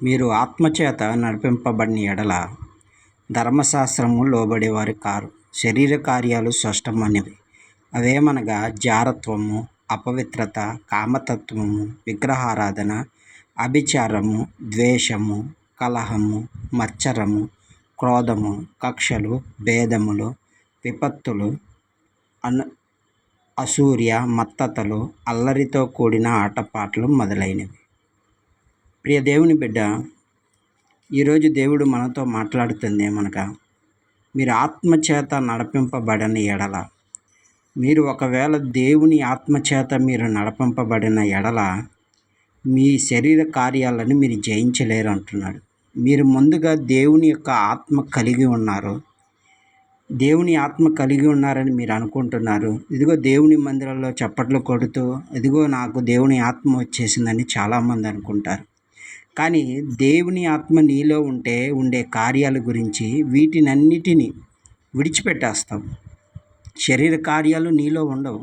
మీరు ఆత్మచేత నడిపింపబడిన ఎడల ధర్మశాస్త్రము లోబడేవారు కారు. శరీర కార్యాలు స్పష్టమైనవి. అవేమనగా జారత్వము, అపవిత్రత, కామతత్వము, విగ్రహారాధన, అభిచారము, ద్వేషము, కలహము, మత్సరము, క్రోధము, కక్షలు, భేదములు, విపత్తులు, అసూయ, మత్తతలు, అల్లరితో కూడిన ఆటపాటలు మొదలైనవి. ప్రియ దేవుని బిడ్డ, ఈరోజు దేవుడు మనతో మాట్లాడుతుంది ఏమనగా, మీరు ఆత్మచేత నడిపింపబడిన ఎడల, మీరు ఒకవేళ దేవుని ఆత్మచేత మీరు నడిపింపబడిన ఎడల మీ శరీర కార్యాలను మీరు జయించలేరు అంటున్నాడు. మీరు ముందుగా దేవుని యొక్క ఆత్మ కలిగి ఉన్నారు. దేవుని ఆత్మ కలిగి ఉన్నారని మీరు అనుకుంటున్నారు. ఇదిగో దేవుని మందిరంలో చప్పట్లు కొడుతూ, ఇదిగో నాకు దేవుని ఆత్మ వచ్చేసిందని చాలామంది అనుకుంటారు. కానీ దేవుని ఆత్మ నీలో ఉండే కార్యాల గురించి వీటినన్నిటినీ విడిచిపెట్టేస్తాం. శరీర కార్యాలు నీలో ఉండవు,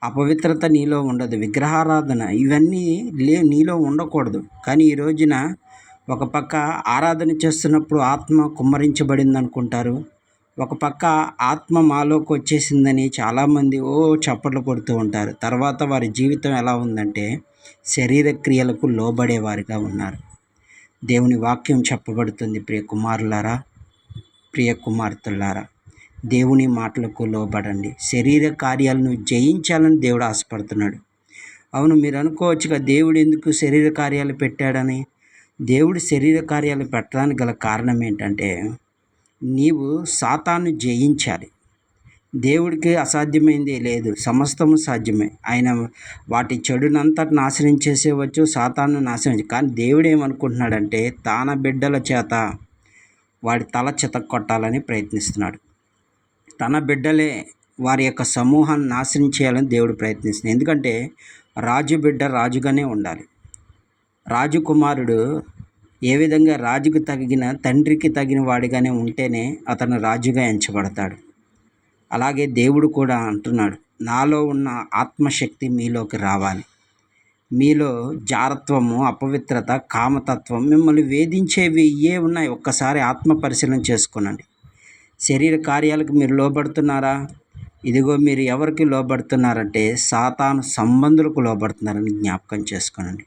అపవిత్రత నీలో ఉండదు, విగ్రహారాధన ఇవన్నీ నీలో ఉండకూడదు. కానీ ఈ రోజున ఒక పక్క ఆరాధన చేస్తున్నప్పుడు ఆత్మ కుమ్మరించబడింది అనుకుంటారు, ఒక పక్క ఆత్మ మాలోకి వచ్చేసిందని చాలామంది చప్పట్లు కొడుతూ ఉంటారు. తర్వాత వారి జీవితం ఎలా ఉందంటే శరీర క్రియలకు లోబడేవారిగా ఉన్నారు. దేవుని వాక్యం చెప్పబడుతుంది, ప్రియ కుమారులారా, ప్రియ కుమార్తెలారా, దేవుని మాటలకు లోబడండి. శరీర కార్యాలను జయించాలని దేవుడు ఆశపడుతున్నాడు. అవును, మీరు అనుకోవచ్చుగా దేవుడు ఎందుకు శరీర కార్యాలు పెట్టాడని. దేవుడు శరీర కార్యాలు పెట్టడానికి గల కారణం ఏంటంటే, నీవు సాతాను జయించాలి. దేవుడికి అసాధ్యమైందే లేదు, సమస్తము సాధ్యమే. ఆయన వాటి చెడునంతా నాశనం చేసేవచ్చు, సాతాను నాశనం. కానీ దేవుడు ఏమనుకుంటున్నాడంటే తన బిడ్డల చేత వాడి తల చితక్కొట్టాలని ప్రయత్నిస్తున్నాడు. తన బిడ్డలే వారి యొక్క సమూహాన్ని నాశనం చేయాలని దేవుడు ప్రయత్నిస్తున్నాడు. ఎందుకంటే రాజు బిడ్డ రాజుగానే ఉండాలి. రాజకుమారుడు ఏ విధంగా రాజుకు తగిన తండ్రికి తగిన వాడిగానే ఉంటేనే అతను రాజుగా ఎంచబడతాడు. అలాగే దేవుడు కూడా అంటున్నాడు, నాలో ఉన్న ఆత్మశక్తి మీలోకి రావాలి. మీలో జారత్వము, అపవిత్రత, కామతత్వం మిమ్మల్ని వేధించేవి ఉన్నాయి. ఒక్కసారి ఆత్మ పరిశీలన చేసుకునండి. శరీర కార్యాలకు మీరు లోబడుతున్నారా? ఇదిగో మీరు ఎవరికి లోబడుతున్నారంటే సాతాను సంబంధులకు లోబడుతున్నారని జ్ఞాపకం చేసుకోనండి.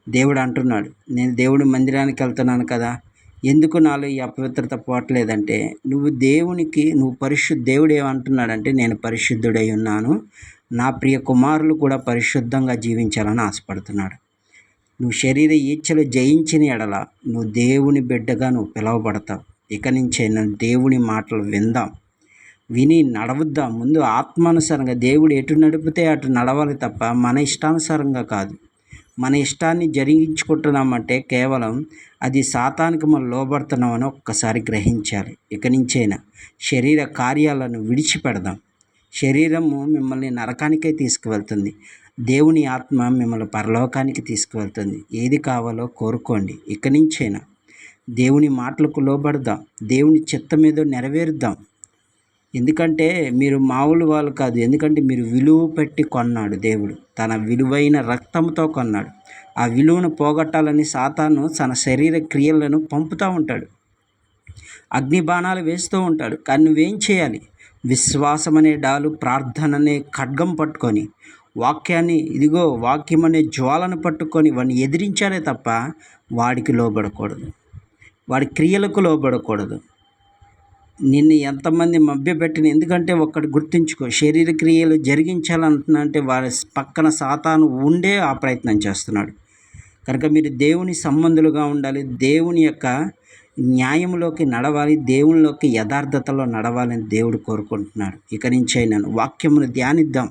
దేవుడు అంటున్నాడు, నేను దేవుడి మందిరానికి వెళ్తున్నాను కదా, ఎందుకు నాలో ఈ అపవిత్రత పోవట్లేదంటే నువ్వు దేవుడు ఏమంటున్నాడంటే, నేను పరిశుద్ధుడై ఉన్నాను, నా ప్రియ కుమారులు కూడా పరిశుద్ధంగా జీవించాలని ఆశపడుతున్నాడు. నువ్వు శరీర ఈచ్ఛలు జయించిన ఎడల నువ్వు దేవుని బిడ్డగా నువ్వు పిలువబడతావు. ఇక నుంచే నన్ను దేవుని మాటలు విని నడవద్దాం. ముందు ఆత్మానుసారంగా దేవుడు ఎటు నడిపితే అటు నడవాలి తప్ప మన ఇష్టానుసారంగా కాదు. మన ఇష్టాన్ని జరిగించుకుంటున్నామంటే కేవలం అది సాతానికి మనం లోబడుతున్నామని ఒక్కసారి గ్రహించాలి. ఇక నుంచైనా శరీర కార్యాలను విడిచిపెడదాం. శరీరము మిమ్మల్ని నరకానికే తీసుకువెళ్తుంది, దేవుని ఆత్మ మిమ్మల్ని పరలోకానికి తీసుకువెళ్తుంది. ఏది కావాలో కోరుకోండి. ఇక నుంచైనా దేవుని మాటలకు లోబడదాం, దేవుని చిత్తం ఏదో నెరవేరుద్దాం. ఎందుకంటే మీరు మామూలు వాళ్ళు కాదు. ఎందుకంటే మీరు విలువ పెట్టి కొన్నాడు దేవుడు, తన విలువైన రక్తంతో కొన్నాడు. ఆ విలువను పోగొట్టాలని సాతాను తన శరీర క్రియలను పంపుతూ ఉంటాడు, అగ్నిబాణాలు వేస్తూ ఉంటాడు. కానీ నువ్వేం చేయాలి? విశ్వాసం అనే డాలు, ప్రార్థన అనే ఖడ్గం పట్టుకొని, వాక్యం అనే జ్వాలను పట్టుకొని వాడిని ఎదిరించాలే తప్ప వాడికి లోబడకూడదు, వాడి క్రియలకు లోబడకూడదు. నిన్ను ఎంతమంది మభ్యపెట్టిన, ఎందుకంటే ఒక్కటి గుర్తుంచుకో, శరీర క్రియలు జరిగించాలంటే వారి పక్కన సాతాను ఉండే ఆ ప్రయత్నం చేస్తున్నాడు. కనుక మీరు దేవుని సంబంధులుగా ఉండాలి, దేవుని యొక్క న్యాయంలోకి నడవాలి, దేవునిలోకి యథార్థతలో నడవాలని దేవుడు కోరుకుంటున్నాడు. ఇక నుంచైనా వాక్యమును ధ్యానిద్దాం.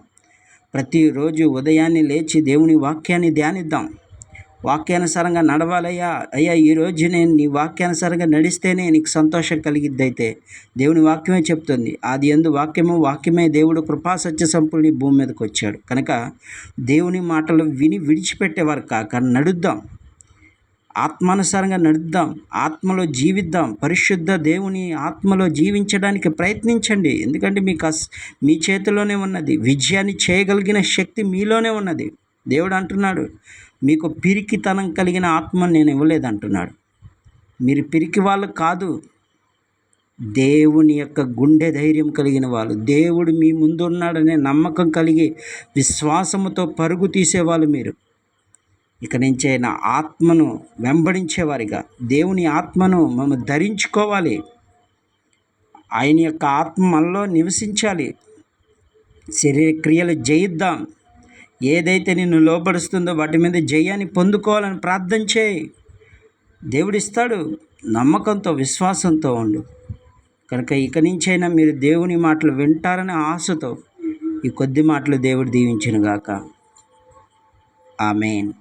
ప్రతిరోజు ఉదయాన్నే లేచి దేవుని వాక్యాన్ని ధ్యానిద్దాం. వాక్యానుసారంగా నడవాలయ్యా, ఈరోజు నేను నీ వాక్యానుసారంగా నడిస్తేనే నీకు సంతోషం కలిగిద్ది. అయితే దేవుని వాక్యమే చెప్తుంది, ఆదియందు వాక్యమే దేవుడు కృపా సత్య సంపూర్ణ భూమి మీదకి వచ్చాడు. కనుక దేవుని మాటలు విని విడిచిపెట్టేవారు కాక నడుద్దాం, ఆత్మానుసారంగా నడుద్దాం, ఆత్మలో జీవిద్దాం. పరిశుద్ధ దేవుని ఆత్మలో జీవించడానికి ప్రయత్నించండి. ఎందుకంటే మీ చేతిలోనే ఉన్నది, విజయాన్ని చేయగలిగిన శక్తి మీలోనే ఉన్నది. దేవుడు అంటున్నాడు, మీకు పిరికితనం కలిగిన ఆత్మను నేను ఇవ్వలేదంటున్నాడు. మీరు పిరికి వాళ్ళు కాదు, దేవుని యొక్క గుండె ధైర్యం కలిగిన వాళ్ళు, దేవుడు మీ ముందు ఉన్నాడనే నమ్మకం కలిగి విశ్వాసముతో పరుగు తీసేవాళ్ళు మీరు. ఇక నుంచి ఆయన ఆత్మను వెంబడించేవారిగా, దేవుని ఆత్మను మనం ధరించుకోవాలి. ఆయన యొక్క ఆత్మ మనలో నివసించాలి. శరీర క్రియలు జయిద్దాం. ఏదైతే నిన్ను లోపరుస్తుందో వాటి మీద జయాన్ని పొందుకోవాలని ప్రార్థన చేయి. దేవుడిస్తాడు. నమ్మకంతో, విశ్వాసంతో ఉండు. కనుక ఇక నుంచైనా మీరు దేవుని మాటలు వింటారనే ఆశతో ఈ కొద్ది మాటలు దేవుడు దీవించునుగాక. ఆమేన్.